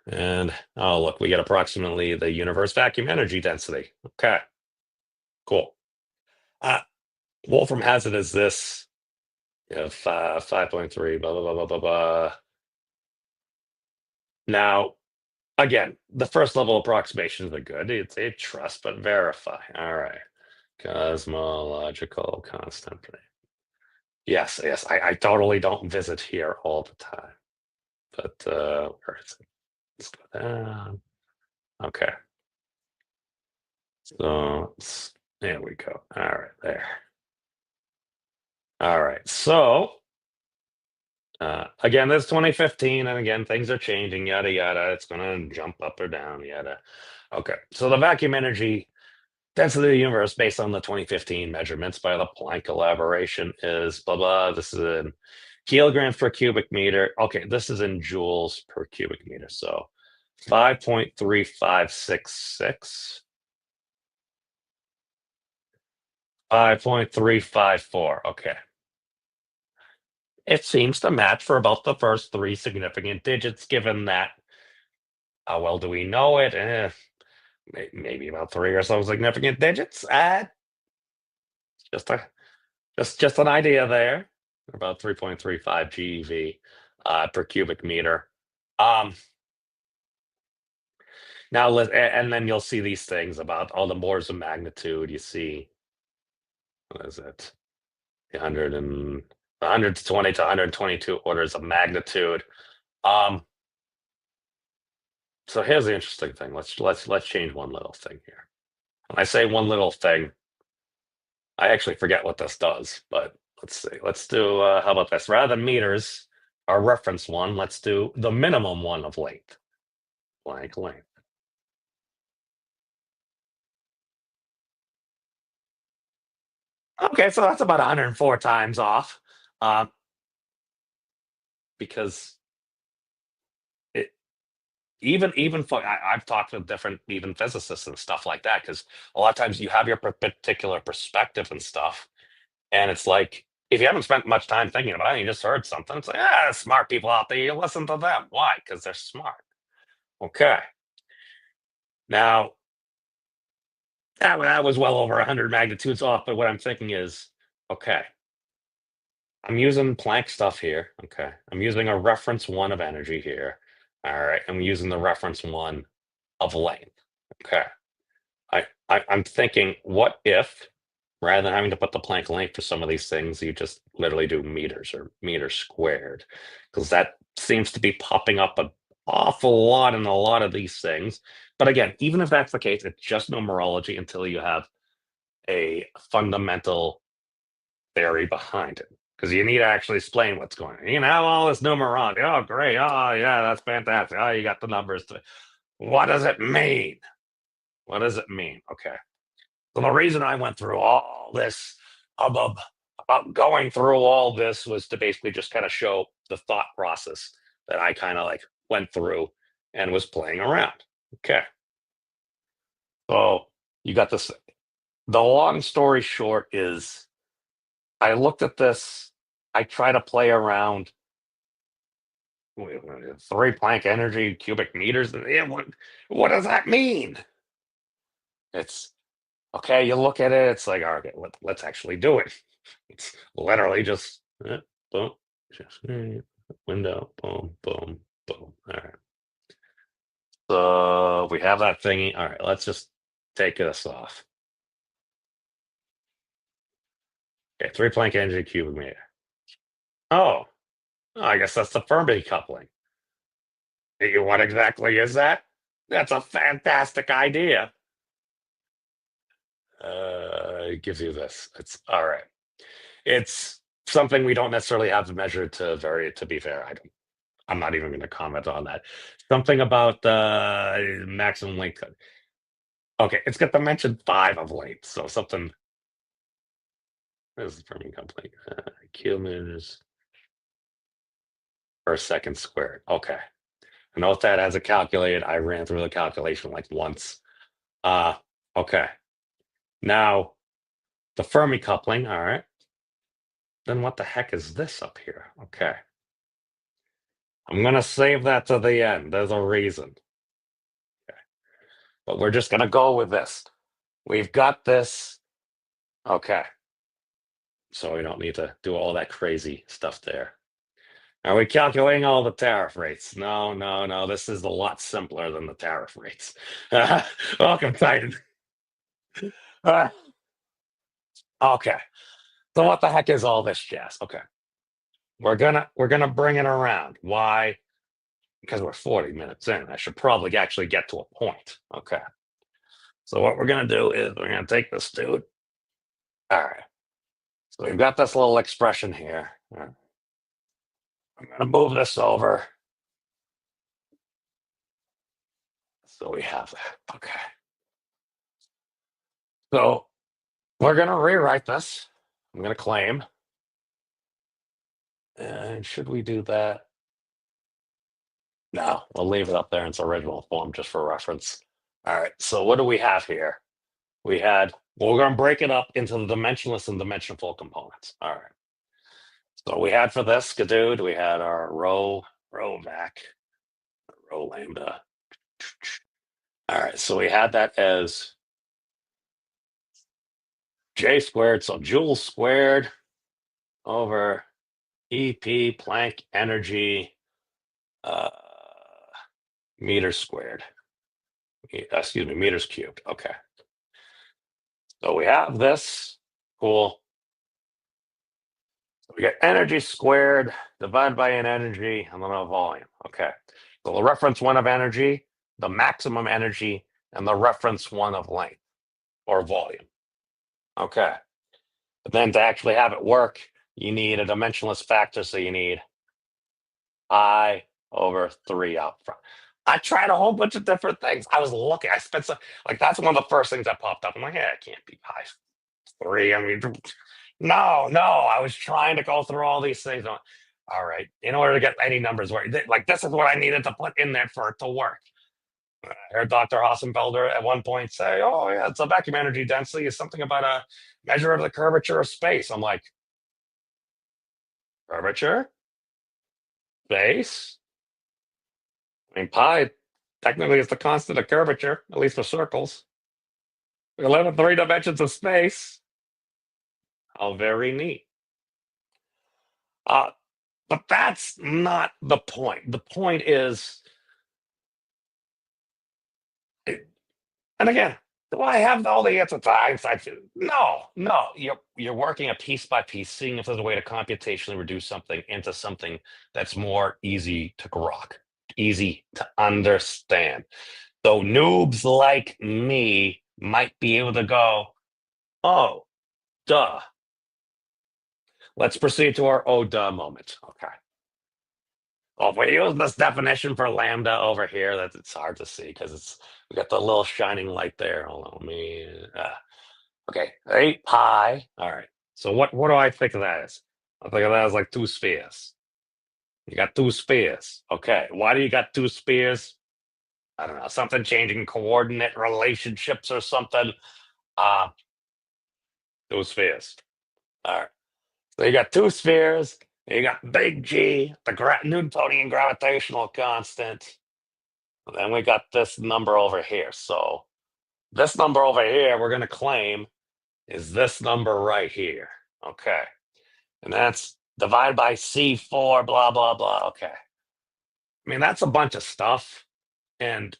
And oh, look, we get approximately the universe vacuum energy density. Okay. Cool. Uh, Wolfram has it as this. You have 5.3, blah, blah, blah, blah, blah, blah. Now, again, the first level approximations are good. It's a trust but verify. All right. Cosmological constant. Yes. I totally don't visit here all the time. But where is it? Let's go down. Okay. So there we go. All right, there. All right. So again, this is 2015, and again, things are changing, yada yada. It's gonna jump up or down, yada. Okay. So the vacuum energy density of the universe based on the 2015 measurements by the Planck collaboration is blah blah. This is in kilograms per cubic meter. Okay, this is in joules per cubic meter. So 5.3566. 5.354. Okay. It seems to match for about the first three significant digits, given that how well do we know it? Maybe about three or so significant digits. Just a just an idea there. About 3.35 GeV per cubic meter. Um, Now, and then you'll see these things about all the orders of magnitude. You see, what is it? 120 to 122 orders of magnitude. Um, so here's the interesting thing. Let's change one little thing here. When I say one little thing, I actually forget what this does, but let's see. Let's do how about this? Rather than meters, our reference one, let's do the minimum one of length. Blank length. Okay, so that's about 104 times off. Um, because it even for I've talked with different even physicists and stuff like that, because a lot of times you have your particular perspective and stuff, and it's like if you haven't spent much time thinking about it, you just heard something. It's like, smart people out there, you listen to them. Why? Because they're smart. Okay. Now that was well over 100 magnitudes off, but what I'm thinking is, okay, I'm using Planck stuff here. Okay. I'm using a reference one of energy here. All right. I'm using the reference one of length. Okay. I'm thinking, what if rather than having to put the Planck length for some of these things, you just literally do meters or meters squared? Because that seems to be popping up an awful lot in a lot of these things. But again, even if that's the case, it's just numerology until you have a fundamental theory behind it. Because you need to actually explain what's going on. You can have all this numerology. Oh, great. Oh, yeah, that's fantastic. Oh, you got the numbers. What does it mean? What does it mean? Okay. So the reason I went through all this hubbub about going through all this was to basically just kind of show the thought process that I kind of like went through and was playing around. Okay. So you got this. The long story short is I looked at this, I try to play around three Planck energy cubic meters. Yeah, what does that mean? It's okay. You look at it, it's like, okay, let's actually do it. It's literally just boom, just window, boom, boom, boom. All right. So we have that thingy. All right, let's just take this off. Okay, three Planck energy cubic meter. Oh, I guess that's the Fermi coupling. What exactly is that? That's a fantastic idea. It gives you this. It's all right. It's something we don't necessarily have to measure to vary it. To be fair, I'm not even going to comment on that. Something about maximum length. Okay, it's got dimension 5 of length, so something. This is Fermi coupling. Kilometers per second squared. Okay, I know if that has a calculated. I ran through the calculation like once. Uh, okay. Now the Fermi coupling. All right. Then what the heck is this up here? Okay. I'm gonna save that to the end. There's a reason. Okay. But we're just gonna go with this. We've got this. Okay. So we don't need to do all that crazy stuff there. Are we calculating all the tariff rates? No, no, no. This is a lot simpler than the tariff rates. Welcome, Titan. Uh, okay. So what the heck is all this jazz? Okay. We're gonna bring it around. Why? Because we're 40 minutes in. I should probably actually get to a point. Okay. So what we're gonna do is we're gonna take this dude. All right. So we've got this little expression here. All right. I'm gonna move this over. So we have that. Okay. So we're gonna rewrite this. I'm gonna claim. And should we do that? No, we'll leave it up there in its original form just for reference. All right. So what do we have here? We're going to break it up into the dimensionless and dimensional components. All right. So we had for this Skadood, we had our rho vac, rho lambda. All right. So we had that as J squared. So joules squared over EP Planck energy uh, meter squared. excuse me, meters cubed. Okay. So we have this. Cool. So we get energy squared divided by an energy and then a volume. Okay. So the reference one of energy, the maximum energy, and the reference one of length or volume. Okay. But then to actually have it work, you need a dimensionless factor. So you need I over 3 out front. I tried a whole bunch of different things. I was looking. I spent some, like, that's one of the first things that popped up. I'm like, yeah, it can't be pi 3. I mean, no. I was trying to go through all these things. All right, in order to get any numbers work, like this is what I needed to put in there for it to work. I heard Dr. Hassenfelder at one point say, "Oh yeah, it's a vacuum energy density is something about a measure of the curvature of space." I'm like, curvature, space. I mean, pi technically is the constant of curvature, at least for circles. We live in 3 dimensions of space. How very neat. Uh, but that's not the point. The point is, and again, do I have all the answers to Einstein? No. You're working a piece by piece, seeing if there's a way to computationally reduce something into something that's more easy to grok, easy to understand. So noobs like me might be able to go, oh, duh. Let's proceed to our oh, duh moment. Okay. Well, if we use this definition for lambda over here, that it's hard to see because we got the little shining light there. Hold on, let me. Okay, 8 pi. All right. So what do I think of that as? I think of that as like 2 spheres. You got 2 spheres. Okay. Why do you got 2 spheres? I don't know. Something changing coordinate relationships or something. Uh, 2 spheres. All right. So you got 2 spheres. You got big G, the Newtonian gravitational constant. Then we got this number over here. So this number over here, we're going to claim is this number right here. Okay. And that's divided by C4, blah, blah, blah. Okay. I mean, that's a bunch of stuff. And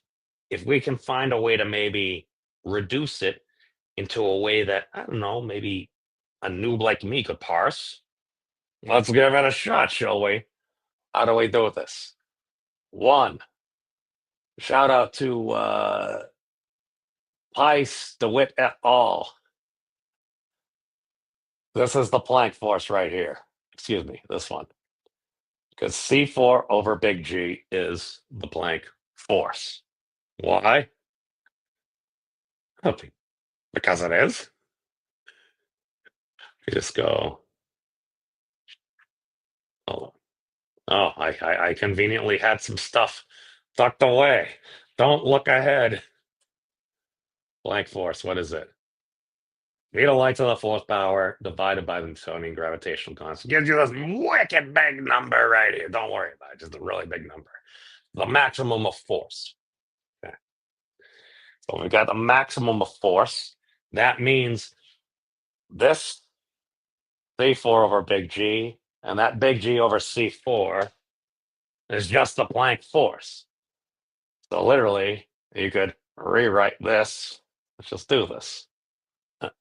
if we can find a way to maybe reduce it into a way that, I don't know, maybe a noob like me could parse, let's give it a shot, shall we? How do we do this? One, shout out to Pice DeWitt et al. This is the Planck force right here. Excuse me, this one. Because C4 over big G is the Planck force. Why? Because it is. You just go, oh, I conveniently had some stuff tucked away. Don't look ahead. Planck force, what is it? Beta light to the 4th power divided by the Newtonian gravitational constant gives you this wicked big number right here. Don't worry about it, just a really big number. The maximum of force. Okay. So we've got the maximum of force. That means this C4 over big G, and that big G over C4 is just the Planck force. So literally, you could rewrite this. Let's just do this. So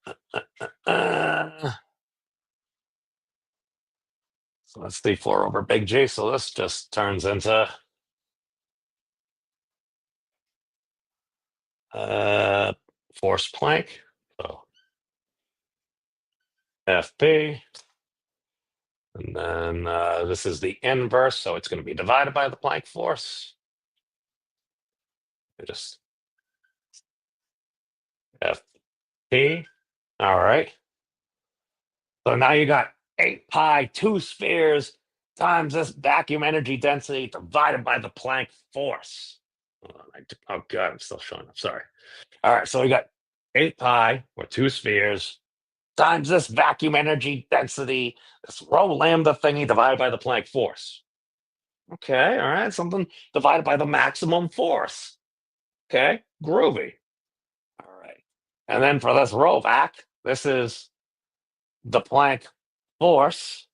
that's C4 over big G. So this just turns into force Planck. So FP. And then this is the inverse, so it's going to be divided by the Planck force. Just FP. All right. So now you got 8 pi, 2 spheres times this vacuum energy density divided by the Planck force. Oh, God, I'm still showing up. Sorry. All right. So we got 8 pi or 2 spheres times this vacuum energy density, this rho lambda thingy divided by the Planck force. Okay, all right, something divided by the maximum force. Okay, groovy. All right. And then for this rho vac, this is the Planck force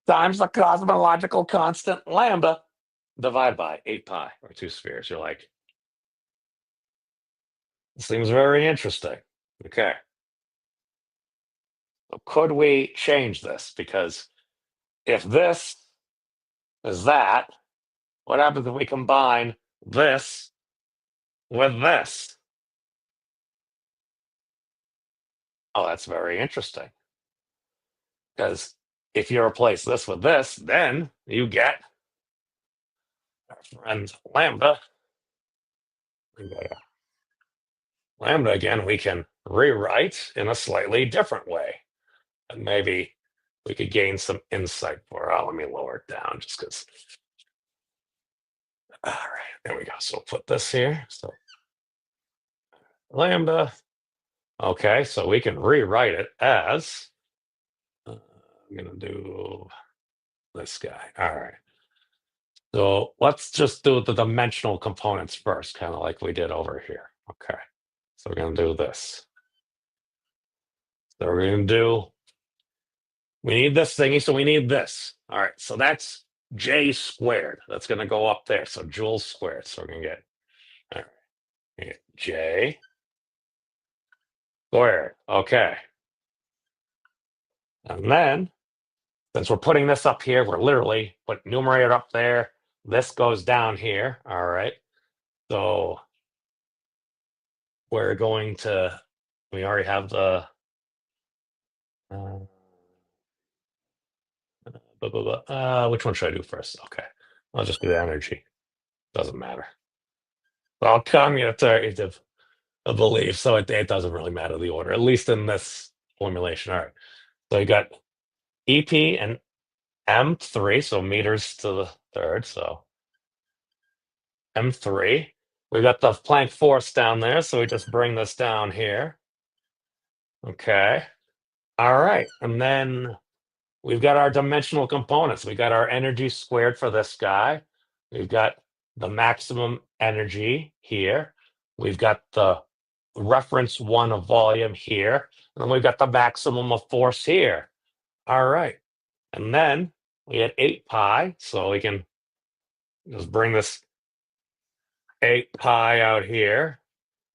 times the cosmological constant lambda divided by 8 pi or 2 spheres. You're like, Seems very interesting. Okay. So could we change this? Because if this is that, what happens if we combine this with this? Oh, that's very interesting. Because if you replace this with this, then you get our friend Lambda. We got a Lambda again, we can rewrite in a slightly different way. And maybe we could gain some insight for. Let me lower it down just because. All right, there we go. So put this here. So Lambda. Okay, so we can rewrite it as. I'm going to do this guy. All right. So let's just do the dimensional components first, kind of like we did over here. Okay. So we're going to do this. So we're going to do, we need this thingy, so we need this. All right. So that's J squared. That's going to go up there. So joules squared. So we're going to get, all right, get J squared. Okay. And then, since we're putting this up here, we're literally put numerator up there. This goes down here. All right. So we're going to, we already have the, which one should I do first? Okay. I'll just do the energy. Doesn't matter. Well, commutative belief, so it doesn't really matter the order, at least in this formulation. All right. So you got EP and M3, so meters to the third. So M3. We got the Planck force down there, so we just bring this down here. Okay. All right. And then we've got our dimensional components. We got our energy squared for this guy. We've got the maximum energy here. We've got the reference one of volume here. And then we've got the maximum of force here. All right. And then we had 8 pi. So we can just bring this 8 pi out here.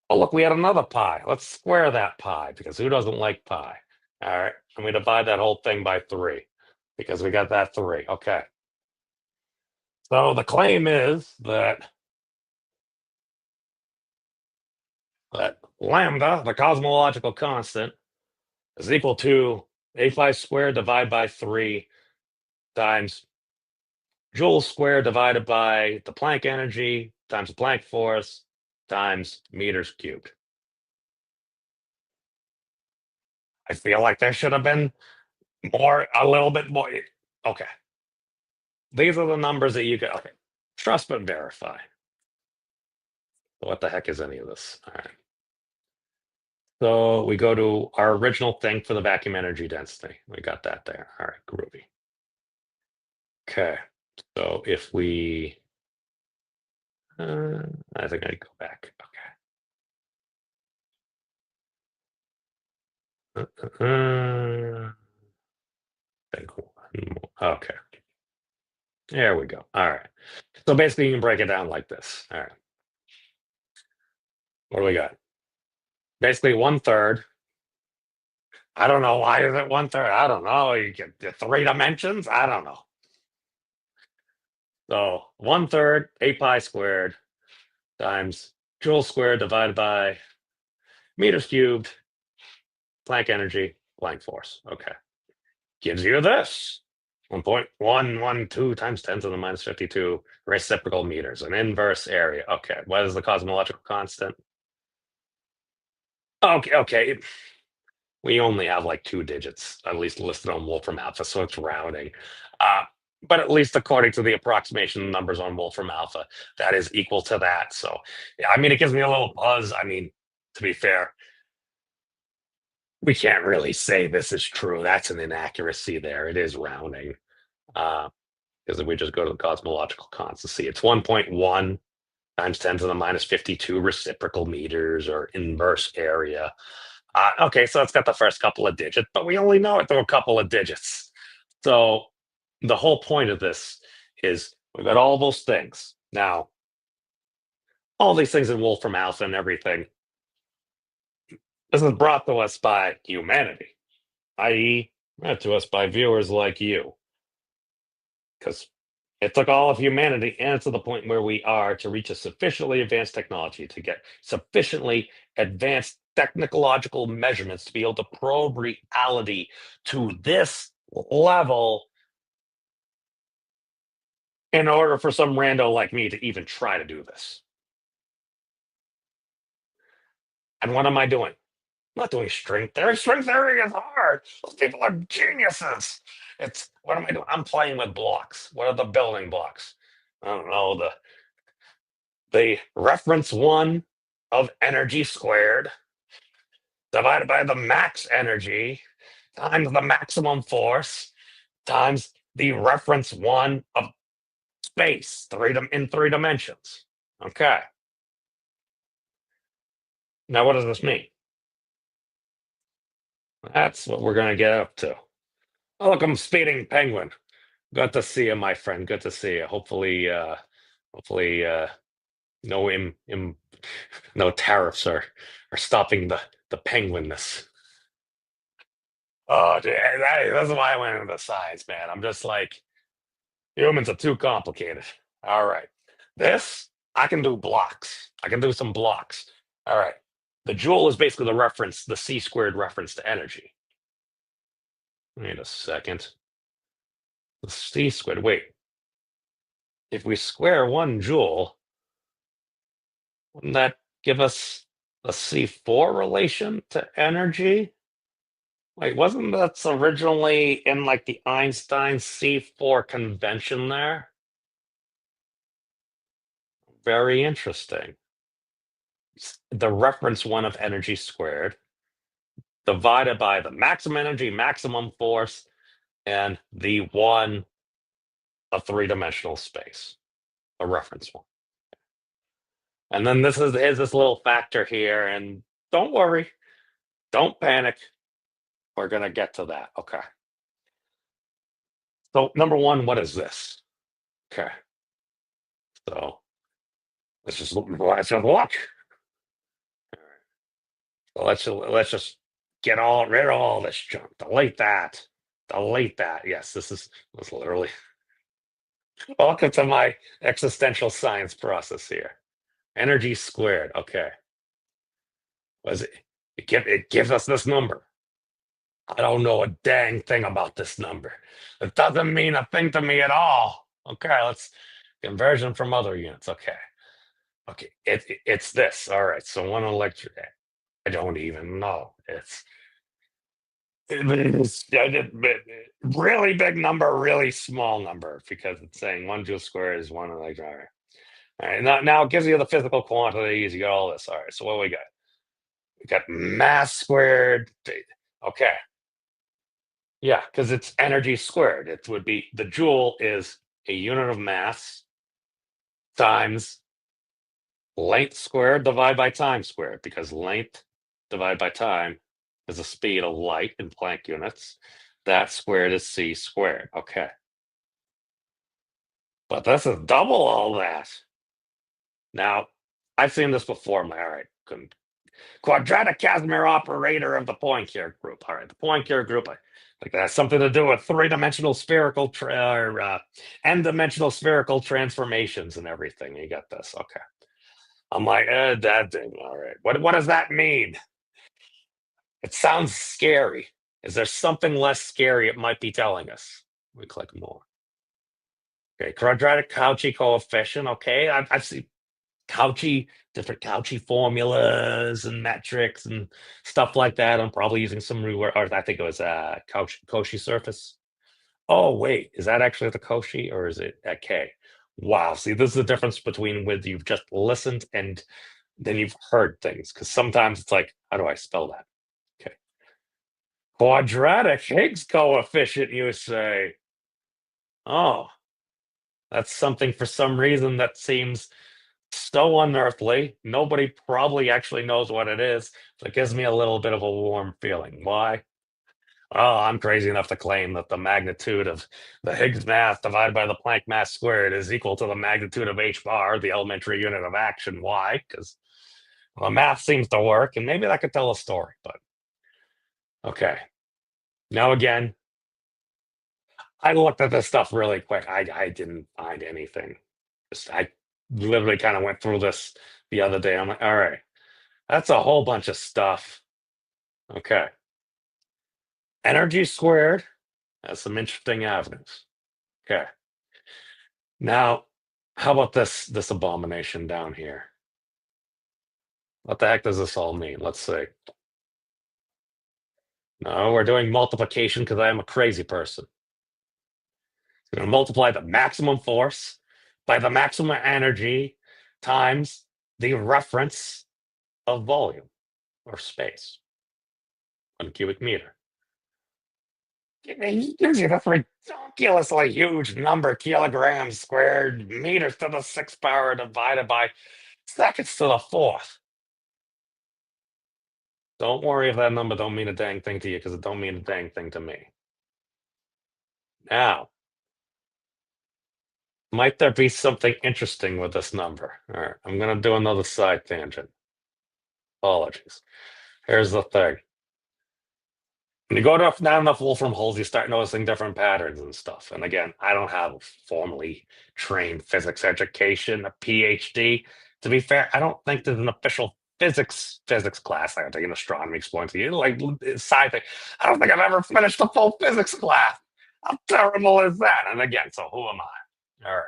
Oh, look, we had another pi. Let's square that pi because who doesn't like pi? All right. And we divide that whole thing by 3 because we got that 3. Okay. So the claim is that lambda, the cosmological constant, is equal to 8 pi squared divided by 3 times joules squared divided by the Planck energy times the Planck force times meters cubed. I feel like there should have been a little bit more. Okay. These are the numbers that you can, okay. Trust but verify. What the heck is any of this? All right. So we go to our original thing for the vacuum energy density. We got that there. All right, groovy. Okay. So if we, I think I'd go back. Okay. Okay. There we go. All right. So basically, you can break it down like this. All right. What do we got? Basically, 1/3. I don't know why is it 1/3. I don't know. You get the 3 dimensions. I don't know. So 1/3 8 pi squared times joules squared divided by meters cubed, Planck energy, Planck force. Okay. Gives you this 1.112 times 10 to the minus 52 reciprocal meters, an inverse area. Okay. What is the cosmological constant? Okay. Okay. We only have like 2 digits, at least listed on Wolfram Alpha, so it's rounding. But at least according to the approximation numbers on Wolfram Alpha, that is equal to that. So, yeah, I mean, it gives me a little buzz. I mean, to be fair, we can't really say this is true. That's an inaccuracy there. It is rounding. Because if we just go to the cosmological constant, see, it's 1.1 times 10 to the minus 52 reciprocal meters or inverse area. Okay, so it's got the first couple of digits, but we only know it through a couple of digits. So the whole point of this is we've got all those things. Now, all these things in Wolfram Alpha and everything, This is brought to us by humanity, i.e., brought to us by viewers like you, because it took all of humanity and to the point where we are to reach a sufficiently advanced technology, to get sufficiently advanced technological measurements to be able to probe reality to this level in order for some rando like me to even try to do this. And what am I doing? I'm not doing string theory. String theory is hard. Those people are geniuses. It's what am I doing? I'm playing with blocks. What are the building blocks? I don't know. The reference one of energy squared divided by the max energy times the maximum force times the reference one of space in 3 dimensions. Okay. Now, what does this mean? That's what we're going to get up to. Oh, look, I'm speeding penguin. Good to see you, my friend. Good to see you. Hopefully, no no tariffs are stopping the penguinness. Oh, dude, that's why I went into science, man. I'm just like, humans are too complicated. All right. This, I can do blocks. I can do some blocks. All right. The joule is basically the reference, the c squared reference to energy. Wait a second. The c squared, wait. If we square 1 joule, wouldn't that give us a C4 relation to energy? Wait, wasn't that originally in like the Einstein C4 convention there? Very interesting. The reference one of energy squared divided by the maximum energy, maximum force, and the one of 3 dimensional space, a reference one. And then this is this little factor here, and don't worry, don't panic. We're gonna get to that. Okay. So number one, what is this? Okay. So let's just look. So let's just get rid of all this junk. Delete that. Delete that. Yes, this is literally welcome to my existential science process here. Energy squared. Okay. What is it? It gives us this number. I don't know a dang thing about this number. It doesn't mean a thing to me at all. Okay, let's conversion from other units. Okay. Okay, it's this. All right. So 1 electron. I don't even know. It's really big number, really small number because it's saying 1 joule squared is 1 electron. All right. Now it gives you the physical quantities. You got all this. All right. So what we got? We got mass squared. Okay. Yeah, because it's energy squared. It would be the joule is a unit of mass times length squared divided by time squared, because length divided by time is the speed of light in Planck units. That squared is c squared. Okay. But this is double all that. Now, I've seen this before. All right. Quadratic Casimir operator of the Poincare group. All right. The Poincare group, like that has something to do with 3 dimensional spherical or n-dimensional spherical transformations and everything. You got this. Okay. I'm like, that thing. All right. What does that mean? It sounds scary. Is there something less scary it might be telling us? We click more. Okay, quadratic Cauchy coefficient. Okay, I've seen different Cauchy formulas and metrics and stuff like that. I'm probably using some or I think it was Cauchy surface. Oh wait, is that actually the Cauchy or is it at K? Wow, see, this is the difference between when you've just listened and then you've heard things. Because sometimes it's like, how do I spell that? Okay. Quadratic Higgs coefficient, you say? Oh, that's something for some reason that seems so unearthly. Nobody probably actually knows what it is. So it gives me a little bit of a warm feeling. Why? Oh, I'm crazy enough to claim that the magnitude of the Higgs mass divided by the Planck mass squared is equal to the magnitude of h bar, the elementary unit of action. Why? Because Well, the math seems to work, and maybe that could tell a story, but okay. Now again, I looked at this stuff really quick. I didn't find anything. I literally kind of went through this the other day. I'm like, all right, that's a whole bunch of stuff. Okay. Energy squared has some interesting avenues. Okay. Now, how about this abomination down here? What the heck does this all mean? Let's see. No, we're doing multiplication because I am a crazy person. We're going to multiply the maximum force by the maximum energy times the reference of volume or space, 1 cubic meter. It gives you this ridiculously huge number, kilograms squared, meters to the sixth power divided by seconds to the fourth. Don't worry if that number don't mean a dang thing to you, because it don't mean a dang thing to me. Now, might there be something interesting with this number? All right, I'm going to do another side tangent. Apologies. Here's the thing. When you go down enough Wolfram holes, you start noticing different patterns and stuff. And again, I don't have a formally trained physics education, a PhD. To be fair, I don't think there's an official physics class. I take an astronomy exploring to you, like sci thing. I don't think I've ever finished a full physics class. How terrible is that? And again, so who am I? All right.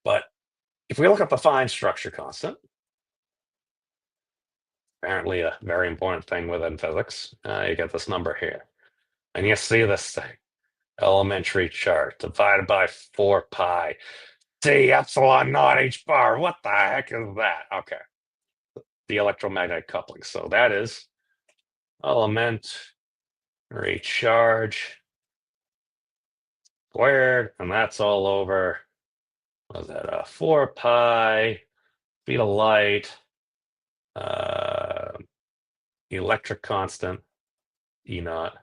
But if we look at the fine structure constant, apparently a very important thing within physics, you get this number here. And you see this thing, elementary chart, divided by 4 pi. C epsilon naught h bar. What the heck is that? Okay. The electromagnetic coupling. So that is elementary charge squared, and that's all over, what is that, 4 pi, speed of light, electric constant, E naught,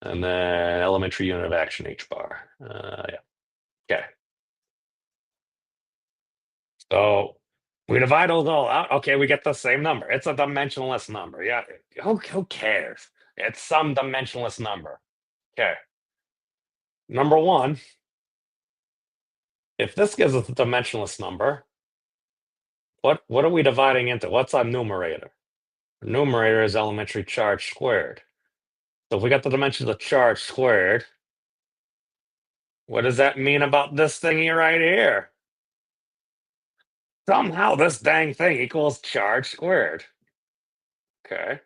and then elementary unit of action, h bar. Yeah. Okay. So we divide those all out. Okay, we get the same number. It's a dimensionless number. Yeah. Who cares? It's some dimensionless number. Okay. Number one, if this gives us a dimensionless number, what are we dividing into? What's our numerator? Our numerator is elementary charge squared. So if we got the dimensions of charge squared, what does that mean about this thingy right here? Somehow this dang thing equals charge squared. Okay.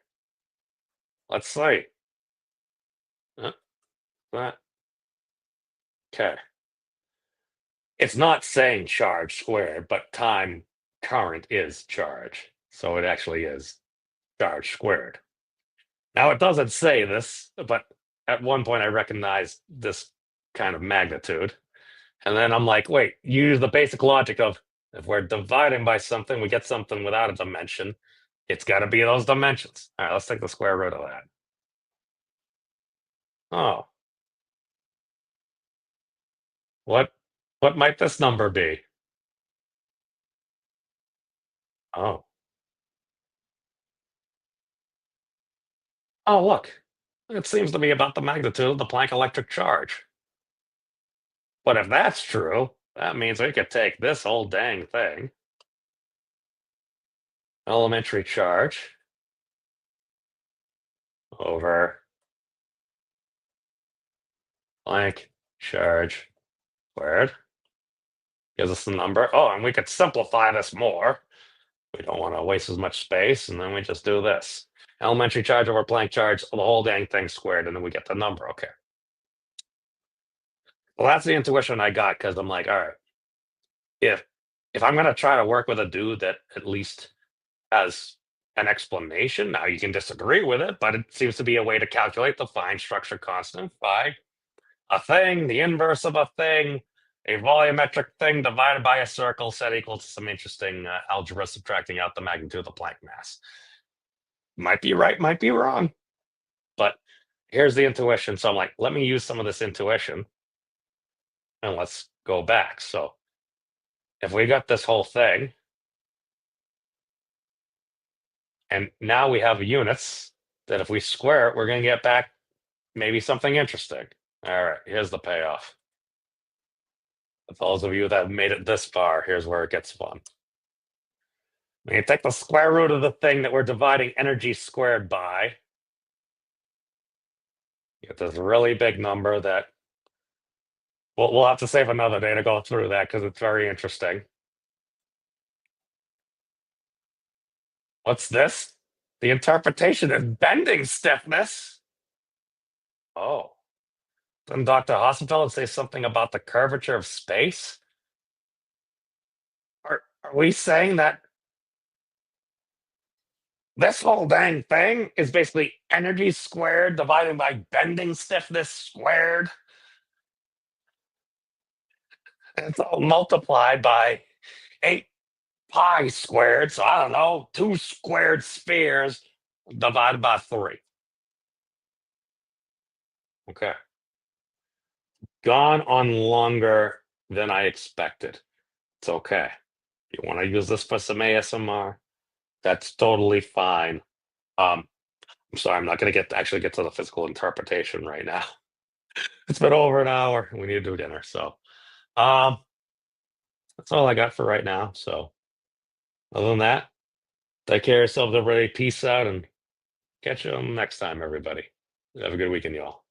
Let's see. That. Okay. It's not saying charge squared, but time current is charge. So it actually is charge squared. Now it doesn't say this, but at one point I recognized this kind of magnitude. And then I'm like, wait, use the basic logic of if we're dividing by something, we get something without a dimension. It's got to be those dimensions. All right, let's take the square root of that. Oh, what might this number be? Oh. Oh, look. It seems to be about the magnitude of the Planck electric charge. But if that's true, that means we could take this whole dang thing, elementary charge, over Planck charge squared, gives us the number. Oh, and we could simplify this more. We don't want to waste as much space, and then we just do this. Elementary charge over Planck charge, the whole dang thing squared, and then we get the number. Okay. Well, that's the intuition I got, because I'm like, all right, if I'm going to try to work with a dude that at least has an explanation, now you can disagree with it, but it seems to be a way to calculate the fine structure constant by a thing, the inverse of a thing, a volumetric thing divided by a circle set equal to some interesting algebra subtracting out the magnitude of the Planck mass. Might be right, might be wrong, but here's the intuition. So I'm like, let me use some of this intuition and let's go back. So if we got this whole thing, And now we have units that if we square it, we're going to get back maybe something interesting. All right, here's the payoff. For those of you that have made it this far, here's where it gets fun. When you take the square root of the thing that we're dividing energy squared by, you get this really big number that we'll have to save another day to go through that because it's very interesting. What's this? The interpretation is bending stiffness. Oh, didn't Dr. Hospital say something about the curvature of space? Are we saying that this whole dang thing is basically energy squared divided by bending stiffness squared? And it's all multiplied by 8 pi squared. So I don't know, 2 squared spheres divided by 3. Okay. Gone on longer than I expected. It's okay. You want to use this for some ASMR? That's totally fine. I'm sorry, I'm not going to actually get to the physical interpretation right now. It's been over an hour. We need to do dinner. So, um, that's all I got for right now. So, other than that, take care of yourselves, everybody. Peace out and catch you next time, everybody. Have a good weekend, y'all.